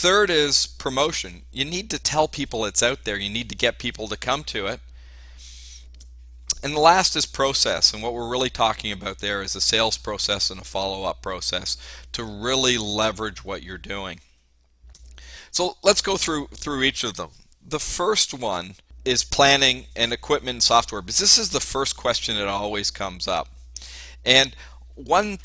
Third is promotion. You need to tell people it's out there. You need to get people to come to it. And the last is process, and what we're really talking about there is a sales process and a follow-up process to really leverage what you're doing. So let's go through each of them. The first one is planning and equipment and software, because this is the first question that always comes up. And one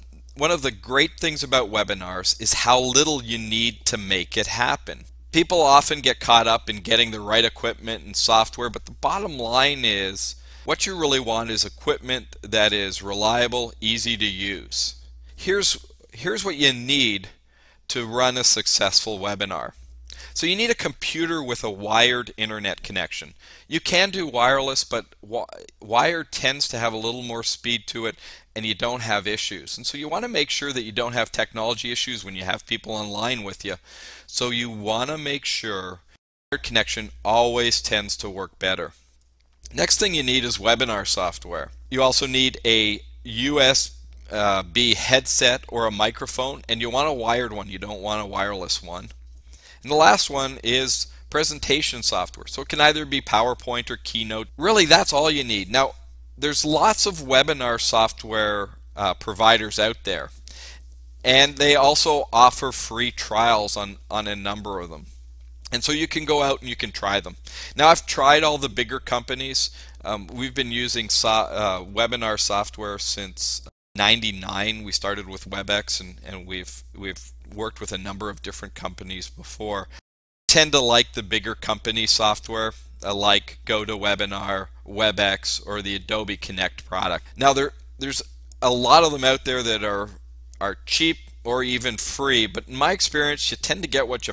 of the great things about webinars is how little you need to make it happen. People often get caught up in getting the right equipment and software, but the bottom line is what you really want is equipment that is reliable, easy to use. Here's what you need to run a successful webinar. So you need a computer with a wired internet connection. You can do wireless, but wired tends to have a little more speed to it and you don't have issues. And so you want to make sure that you don't have technology issues when you have people online with you. So you want to make sure wired connection always tends to work better. Next thing you need is webinar software. You also need a USB headset or a microphone, and you want a wired one. You don't want a wireless one. And the last one is presentation software. So it can either be PowerPoint or Keynote. Really, that's all you need. Now, there's lots of webinar software providers out there, and they also offer free trials on a number of them. And so you can go out and you can try them. Now, I've tried all the bigger companies. We've been using webinar software since '99. We started with WebEx, and we've worked with a number of different companies before. I tend to like the bigger company software, like GoToWebinar, WebEx, or the Adobe Connect product. Now, there's a lot of them out there that are cheap or even free, but in my experience, you tend to get what you